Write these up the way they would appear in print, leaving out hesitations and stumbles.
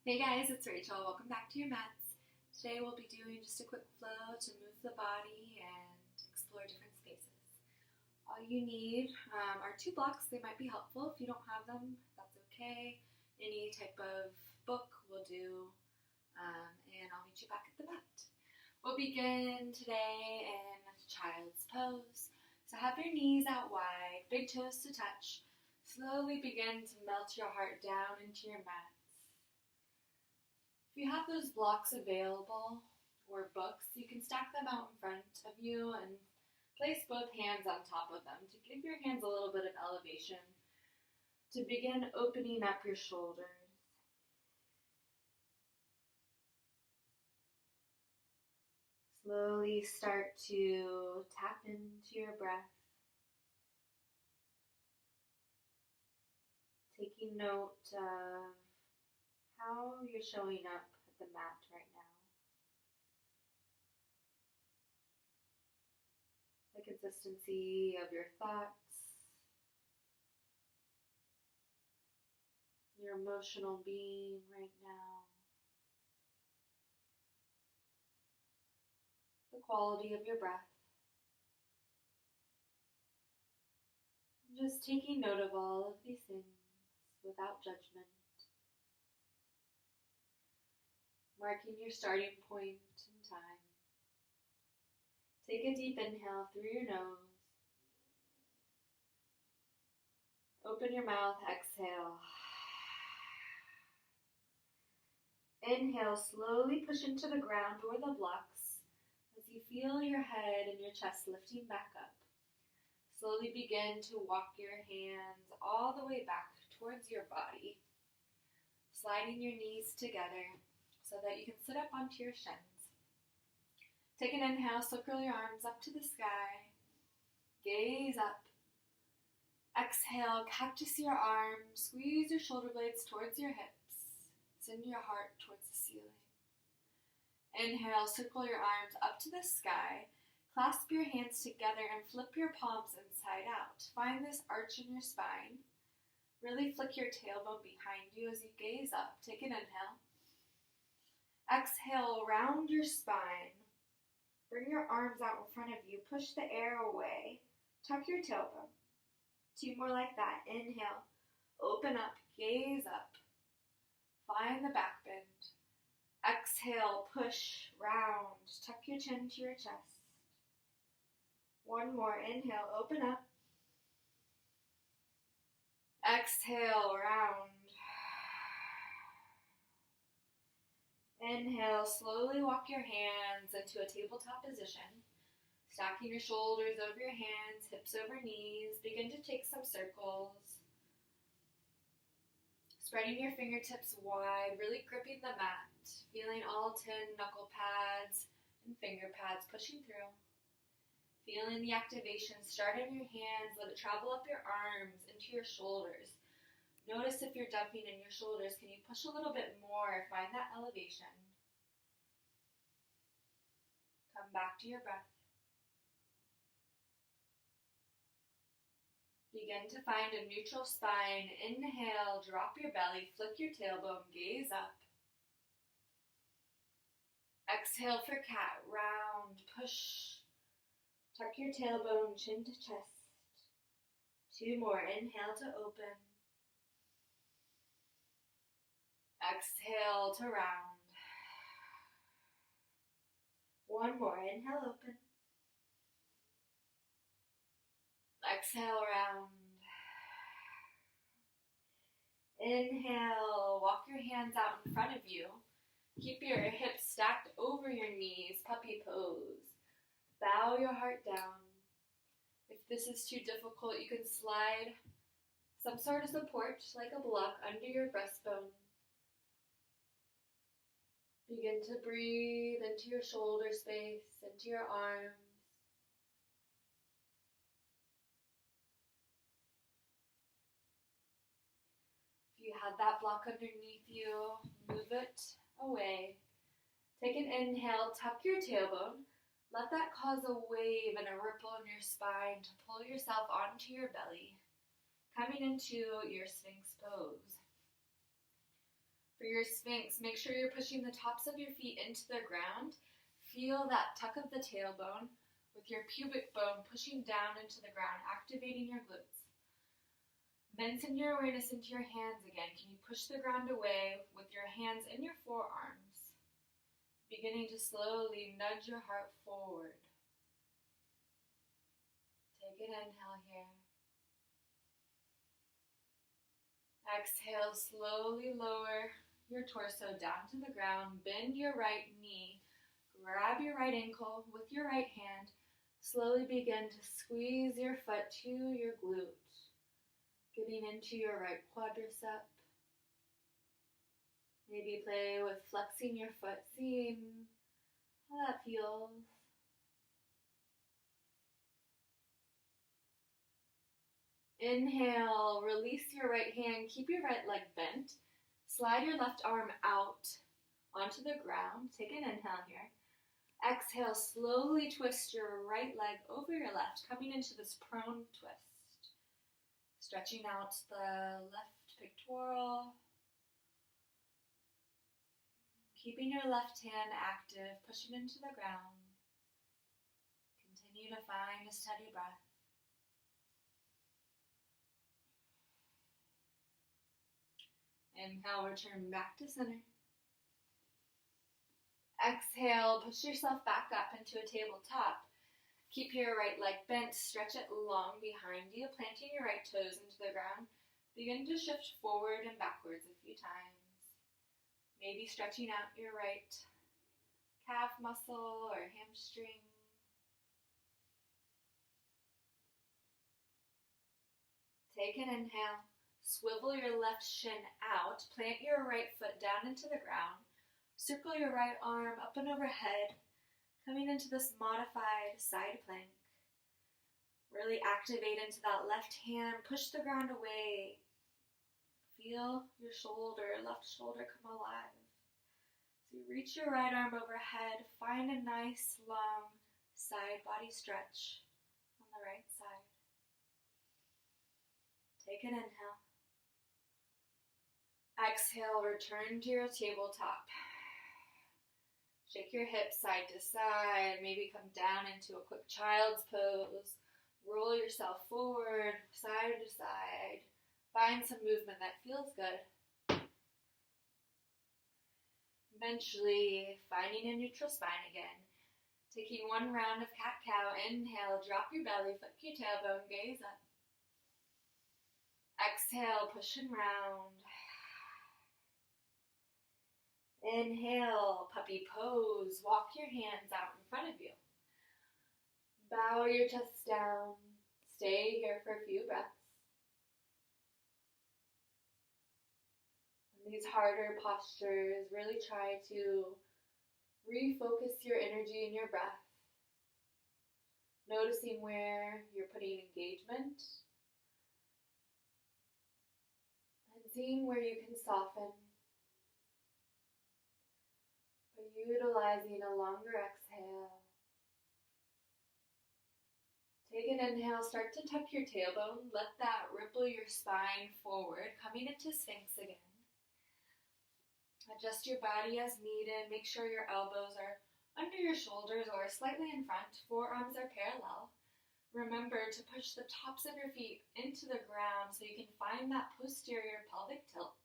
Hey guys, it's Rachel. Welcome back to your mats. Today we'll be doing just a quick flow to move the body and explore different spaces. All you need are two blocks. They might be helpful. If you don't have them, that's okay. Any type of book will do, and I'll meet you back at the mat. We'll begin today in child's pose. So have your knees out wide, big toes to touch. Slowly begin to melt your heart down into your mat. If you have those blocks available or books, you can stack them out in front of you and place both hands on top of them to give your hands a little bit of elevation to begin opening up your shoulders. Slowly start to tap into your breath, taking note of how you're showing up at the mat right now. The consistency of your thoughts, your emotional being right now, the quality of your breath. Just taking note of all of these things without judgment. Marking your starting point in time. Take a deep inhale through your nose. Open your mouth, exhale. Inhale, slowly push into the ground or the blocks as you feel your head and your chest lifting back up. Slowly begin to walk your hands all the way back towards your body, sliding your knees together so that you can sit up onto your shins. Take an inhale, circle your arms up to the sky, gaze up. Exhale, cactus your arms, squeeze your shoulder blades towards your hips, send your heart towards the ceiling. Inhale, circle your arms up to the sky, clasp your hands together and flip your palms inside out. Find this arch in your spine. Really flick your tailbone behind you as you gaze up. Take an inhale. Exhale, round your spine. Bring your arms out in front of you. Push the air away. Tuck your tailbone. Two more like that. Inhale. Open up. Gaze up. Find the back bend. Exhale. Push. Round. Tuck your chin to your chest. One more. Inhale. Open up. Exhale. Round. Inhale, slowly walk your hands into a tabletop position, stacking your shoulders over your hands, hips over knees. Begin to take some circles, spreading your fingertips wide, really gripping the mat, feeling all 10 knuckle pads and finger pads pushing through. Feeling the activation start in your hands, let it travel up your arms, into your shoulders. Notice if you're dumping in your shoulders, can you push a little bit more? Find that elevation. Come back to your breath. Begin to find a neutral spine. Inhale, drop your belly, flick your tailbone, gaze up. Exhale for cat, round, push. Tuck your tailbone, chin to chest. Two more. Inhale to open. Exhale to round. One more. Inhale, open. Exhale, round. Inhale, walk your hands out in front of you. Keep your hips stacked over your knees, puppy pose. Bow your heart down. If this is too difficult, you can slide some sort of support, like a block, under your breastbone. Begin to breathe into your shoulder space, into your arms. If you had that block underneath you, move it away. Take an inhale, tuck your tailbone. Let that cause a wave and a ripple in your spine to pull yourself onto your belly, coming into your Sphinx pose. For your Sphinx, make sure you're pushing the tops of your feet into the ground. Feel that tuck of the tailbone with your pubic bone pushing down into the ground, activating your glutes. Then send your awareness into your hands again. Can you push the ground away with your hands in your forearms? Beginning to slowly nudge your heart forward. Take an inhale here. Exhale, slowly lower your torso down to the ground. Bend your right knee. Grab your right ankle with your right hand. Slowly begin to squeeze your foot to your glute. Getting into your right quadricep. Maybe play with flexing your foot, seeing how that feels. Inhale, release your right hand, keep your right leg bent. Slide your left arm out onto the ground. Take an inhale here. Exhale, slowly twist your right leg over your left, coming into this prone twist. Stretching out the left pectoral. Keeping your left hand active, pushing into the ground. Continue to find a steady breath. Inhale, return back to center. Exhale, push yourself back up into a tabletop. Keep your right leg bent, stretch it long behind you, planting your right toes into the ground. Begin to shift forward and backwards a few times. Maybe stretching out your right calf muscle or hamstring. Take an inhale. Swivel your left shin out. Plant your right foot down into the ground. Circle your right arm up and overhead. Coming into this modified side plank. Really activate into that left hand. Push the ground away. Feel your left shoulder come alive. So you reach your right arm overhead. Find a nice long side body stretch on the right side. Take an inhale. Exhale, return to your tabletop. Shake your hips side to side, maybe come down into a quick child's pose. Roll yourself forward, side to side. Find some movement that feels good. Eventually, finding a neutral spine again. Taking one round of cat-cow. Inhale, drop your belly, flip your tailbone, gaze up. Exhale, push and round. Inhale, puppy pose. Walk your hands out in front of you. Bow your chest down. Stay here for a few breaths. In these harder postures, really try to refocus your energy in your breath. Noticing where you're putting engagement. And seeing where you can soften. Utilizing a longer exhale. Take an inhale, start to tuck your tailbone. Let that ripple your spine forward, coming into Sphinx again. Adjust your body as needed. Make sure your elbows are under your shoulders or slightly in front. Forearms are parallel. Remember to push the tops of your feet into the ground so you can find that posterior pelvic tilt.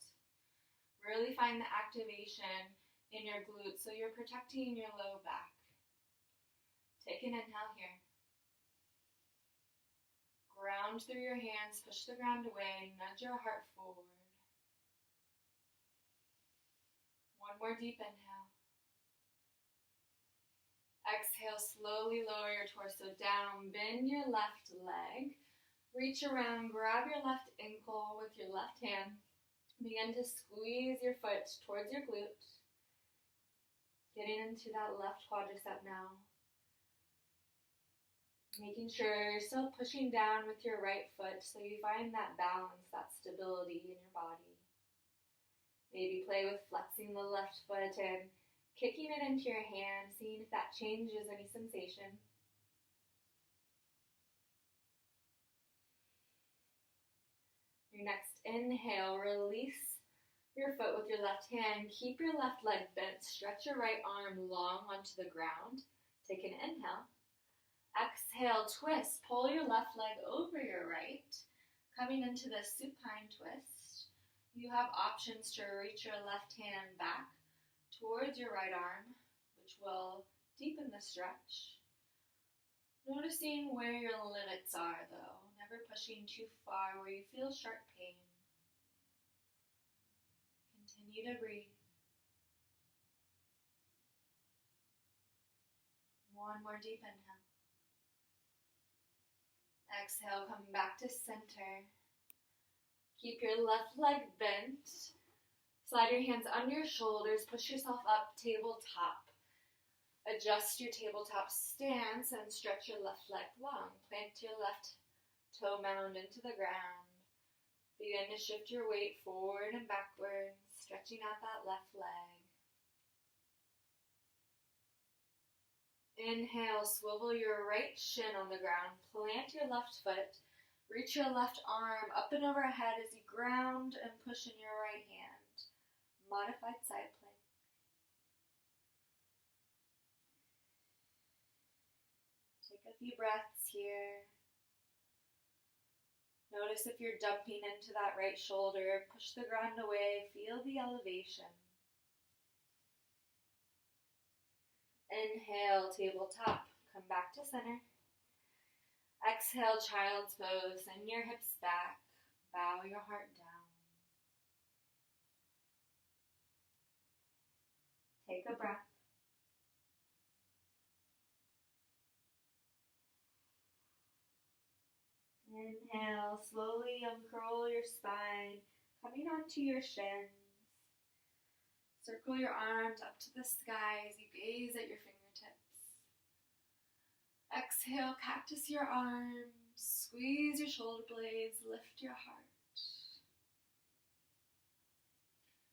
Really find the activation in your glutes, so you're protecting your low back. Take an inhale here. Ground through your hands, push the ground away, nudge your heart forward. One more deep inhale. Exhale, slowly lower your torso down, bend your left leg, reach around, grab your left ankle with your left hand, begin to squeeze your foot towards your glute. Getting into that left quadricep now. Making sure you're still pushing down with your right foot so you find that balance, that stability in your body. Maybe play with flexing the left foot and kicking it into your hand, seeing if that changes any sensation. Your next inhale, release your foot with your left hand. Keep your left leg bent. Stretch your right arm long onto the ground. Take an inhale. Exhale, twist. Pull your left leg over your right. Coming into the supine twist. You have options to reach your left hand back towards your right arm, which will deepen the stretch. Noticing where your limits are, though. Never pushing too far where you feel sharp pain. Continue to breathe. One more deep inhale. Exhale, come back to center. Keep your left leg bent. Slide your hands under your shoulders. Push yourself up, tabletop. Adjust your tabletop stance and stretch your left leg long. Plant your left toe mound into the ground. Begin to shift your weight forward and backwards, stretching out that left leg. Inhale, swivel your right shin on the ground. Plant your left foot. Reach your left arm up and overhead as you ground and push in your right hand. Modified side plank. Take a few breaths here. Notice if you're dumping into that right shoulder. Push the ground away. Feel the elevation. Inhale, tabletop. Come back to center. Exhale, child's pose. Send your hips back. Bow your heart down. Take a breath. Inhale, slowly uncurl your spine, coming onto your shins. Circle your arms up to the sky as you gaze at your fingertips. Exhale, cactus your arms, squeeze your shoulder blades, lift your heart.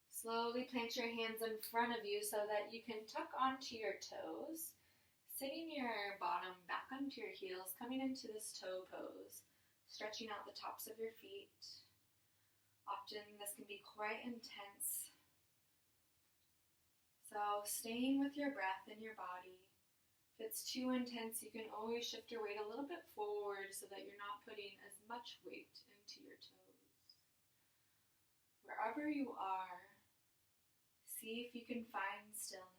Slowly plant your hands in front of you so that you can tuck onto your toes, sitting your bottom back onto your heels, coming into this toe pose, stretching out the tops of your feet. Often this can be quite intense. So staying with your breath and your body. If it's too intense, you can always shift your weight a little bit forward so that you're not putting as much weight into your toes. Wherever you are, see if you can find stillness.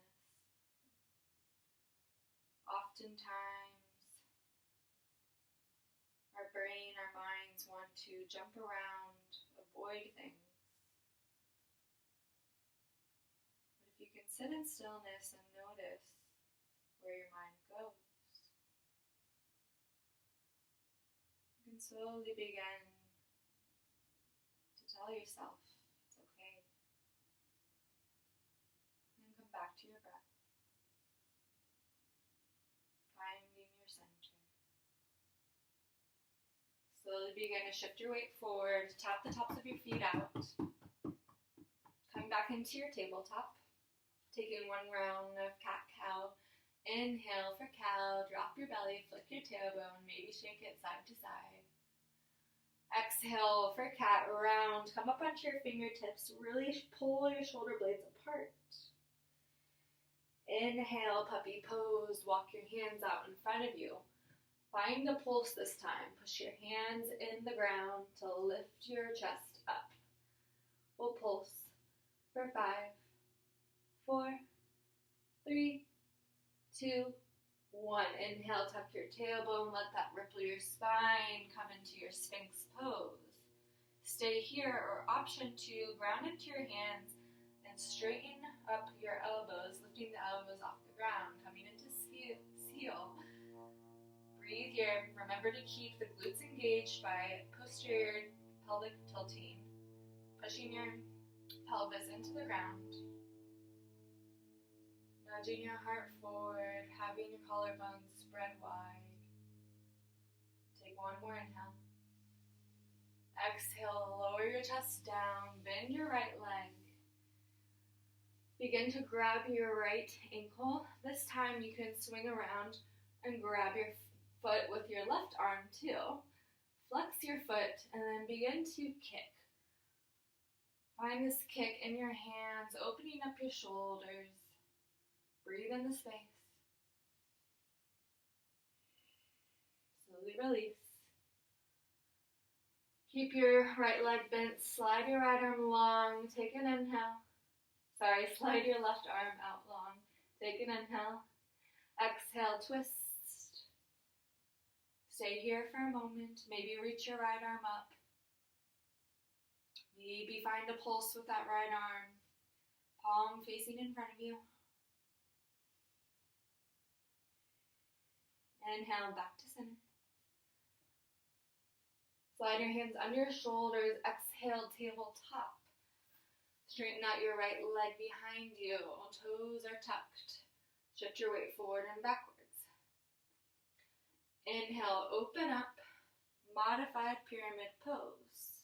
Oftentimes, our brain, our minds want to jump around, avoid things. But if you can sit in stillness and notice where your mind goes, you can slowly begin to tell yourself it's okay. And come back to your breath, finding your center. Slowly begin to shift your weight forward, tap the tops of your feet out. Come back into your tabletop. Taking one round of cat-cow. Inhale for cow, drop your belly, flick your tailbone, maybe shake it side to side. Exhale for cat, round, come up onto your fingertips, really pull your shoulder blades apart. Inhale, puppy pose, walk your hands out in front of you. Find a pulse this time. Push your hands in the ground to lift your chest up. We'll pulse for 5, 4, 3, 2, 1. Inhale, tuck your tailbone, let that ripple your spine, come into your Sphinx pose. Stay here, or option 2, ground into your hands and straighten up your elbows, lifting the elbows off the ground, coming into seal. Breathe here. Remember to keep the glutes engaged by posterior pelvic tilting, pushing your pelvis into the ground, nudging your heart forward, having your collarbones spread wide. Take one more inhale. Exhale, lower your chest down, bend your right leg. Begin to grab your right ankle. This time you can swing around and grab your foot with your left arm too. Flex your foot and then begin to kick. Find this kick in your hands, opening up your shoulders. Breathe in the space. Slowly release. Keep your right leg bent. Slide your right arm long. Take an inhale. Slide your left arm out long. Take an inhale. Exhale, twist. Stay here for a moment. Maybe reach your right arm up. Maybe find a pulse with that right arm. Palm facing in front of you. Inhale, back to center. Slide your hands under your shoulders. Exhale, tabletop. Straighten out your right leg behind you. Toes are tucked. Shift your weight forward and backwards. Inhale, open up. Modified pyramid pose.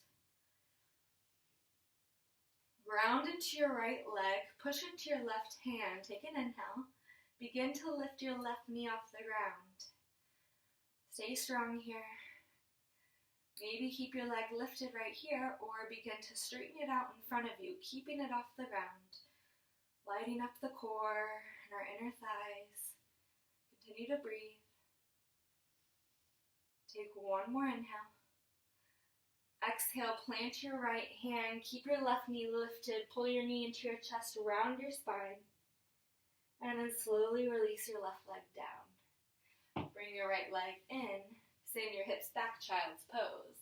Ground into your right leg. Push into your left hand. Take an inhale. Begin to lift your left knee off the ground. Stay strong here. Maybe keep your leg lifted right here or begin to straighten it out in front of you, keeping it off the ground. Lighting up the core and our inner thighs. Continue to breathe. Take one more inhale. Exhale, plant your right hand. Keep your left knee lifted. Pull your knee into your chest, round your spine. And then slowly release your left leg down. Bring your right leg in. Send your hips back, child's pose.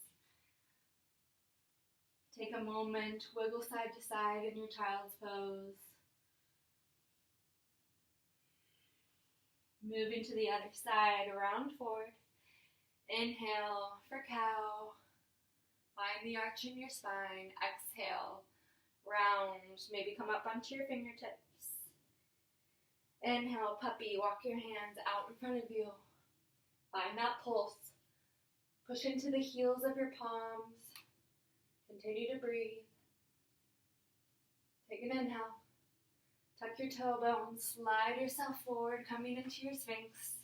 Take a moment, wiggle side to side in your child's pose. Moving to the other side, round forward. Inhale for cow. Find the arch in your spine. Exhale, round. Maybe come up onto your fingertips. Inhale, puppy. Walk your hands out in front of you. Find that pulse. Push into the heels of your palms. Continue to breathe. Take an inhale. Tuck your tailbone. Slide yourself forward, coming into your sphinx.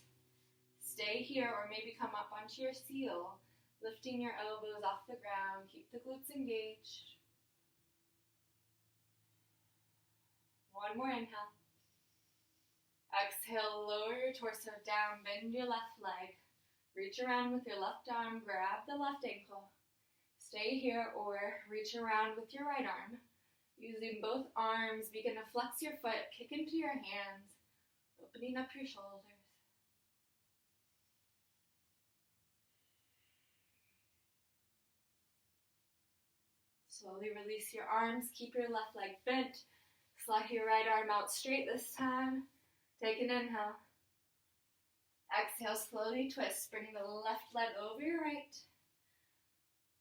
Stay here or maybe come up onto your seal, lifting your elbows off the ground. Keep the glutes engaged. One more inhale. Exhale, lower your torso down, bend your left leg. Reach around with your left arm, grab the left ankle. Stay here or reach around with your right arm. Using both arms, begin to flex your foot, kick into your hands, opening up your shoulders. Slowly release your arms, keep your left leg bent. Slide your right arm out straight this time. Take an inhale. Exhale, slowly twist. Bring the left leg over your right.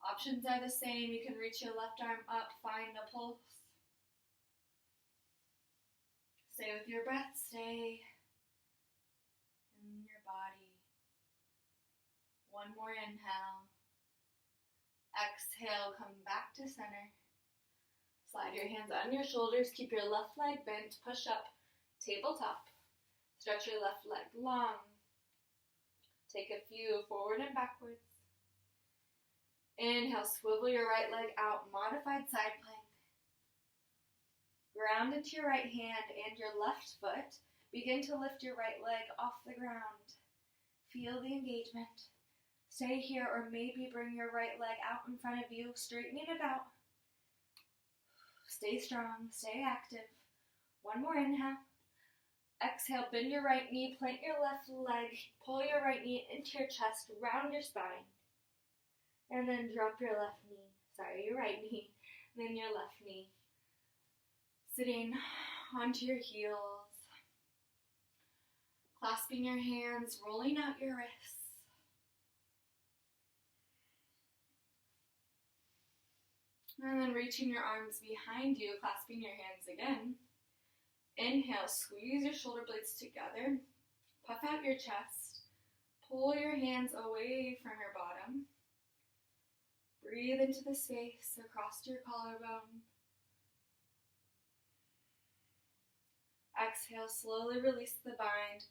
Options are the same. You can reach your left arm up, find a pulse. Stay with your breath, stay in your body. One more inhale. Exhale, come back to center. Slide your hands on your shoulders. Keep your left leg bent. Push up, tabletop. Stretch your left leg long. Take a few forward and backwards. Inhale, swivel your right leg out, modified side plank. Ground into your right hand and your left foot. Begin to lift your right leg off the ground. Feel the engagement. Stay here or maybe bring your right leg out in front of you, straightening it out. Stay strong, stay active. One more inhale. Exhale, bend your right knee, plant your left leg, pull your right knee into your chest, round your spine. And then drop your right knee, and then your left knee. Sitting onto your heels, clasping your hands, rolling out your wrists. And then reaching your arms behind you, clasping your hands again. Inhale, squeeze your shoulder blades together. Puff out your chest. Pull your hands away from your bottom. Breathe into the space across your collarbone. Exhale, slowly release the bind.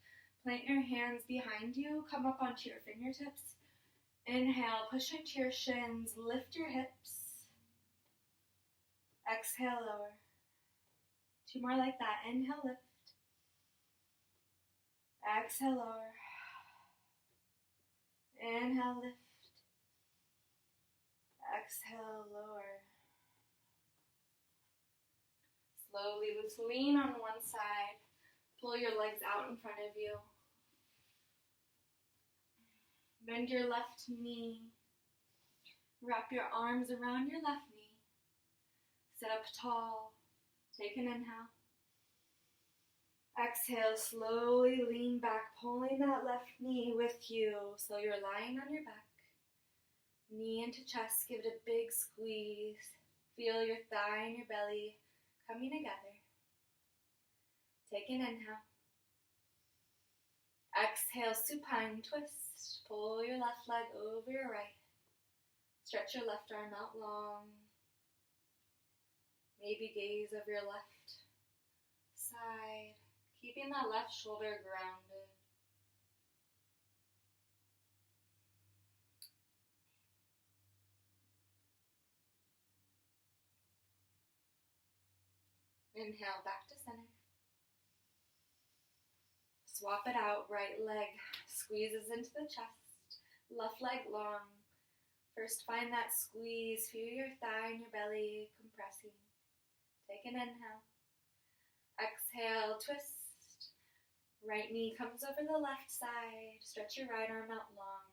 Plant your hands behind you. Come up onto your fingertips. Inhale, push into your shins. Lift your hips. Exhale, lower. 2 more like that. Inhale, lift. Exhale, lower. Inhale, lift. Exhale, lower. Slowly lean on one side. Pull your legs out in front of you. Bend your left knee. Wrap your arms around your left knee. Sit up tall. Take an inhale. Exhale, slowly lean back, pulling that left knee with you so you're lying on your back. Knee into chest, give it a big squeeze. Feel your thigh and your belly coming together. Take an inhale. Exhale, supine twist. Pull your left leg over your right. Stretch your left arm out long. Maybe gaze over your left side, keeping that left shoulder grounded. Inhale, back to center. Swap it out, right leg squeezes into the chest, left leg long. First find that squeeze, feel your thigh and your belly compressing. Take an inhale. Exhale, twist. Right knee comes over the left side. Stretch your right arm out long.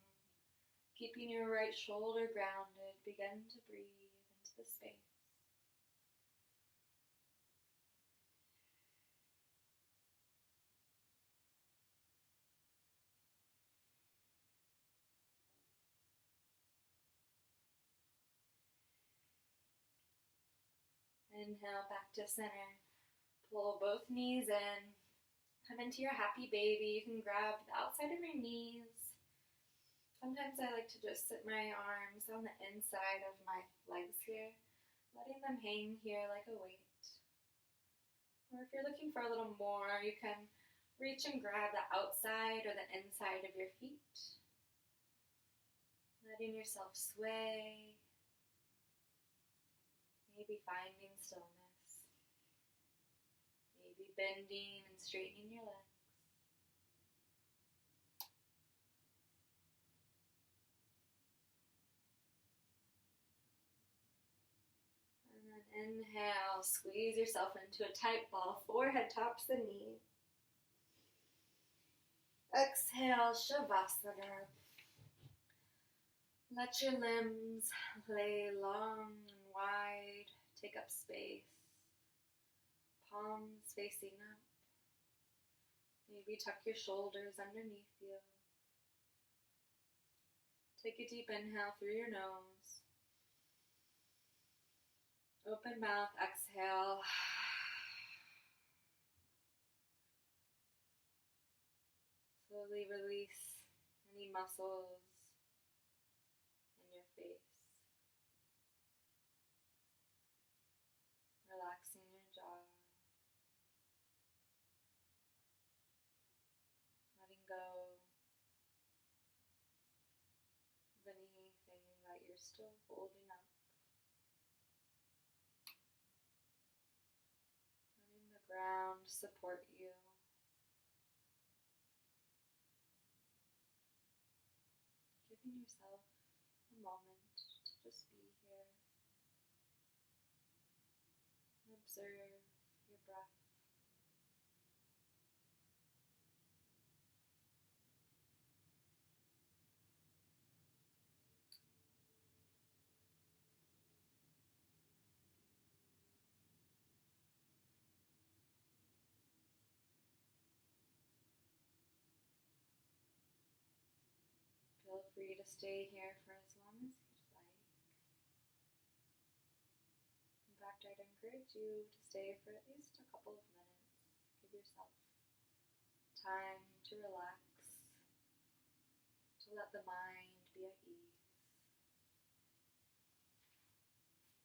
Keeping your right shoulder grounded, begin to breathe into the space. Inhale, back to center. Pull both knees in. Come into your happy baby. You can grab the outside of your knees. Sometimes I like to just sit my arms on the inside of my legs here, letting them hang here like a weight. Or if you're looking for a little more, you can reach and grab the outside or the inside of your feet. Letting yourself sway. Maybe finding stillness. Maybe bending and straightening your legs. And then inhale, squeeze yourself into a tight ball. Forehead tops the knee. Exhale, Shavasana. Let your limbs lay long and wide, take up space, palms facing up. Maybe tuck your shoulders underneath you. Take a deep inhale through your nose. Open mouth, exhale. Slowly release any muscles in your face. Relaxing your jaw. Letting go of anything that you're still holding up. Letting the ground support you. Giving yourself a moment to just be here and observe your breath. Feel free to stay here for as long as you'd like. In fact, I'd encourage you to stay for at least a couple of minutes. Give yourself time to relax, to let the mind be at ease.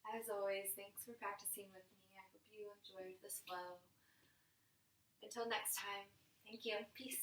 As always, thanks for practicing with me. I hope you enjoyed this flow. Until next time, thank you. Peace.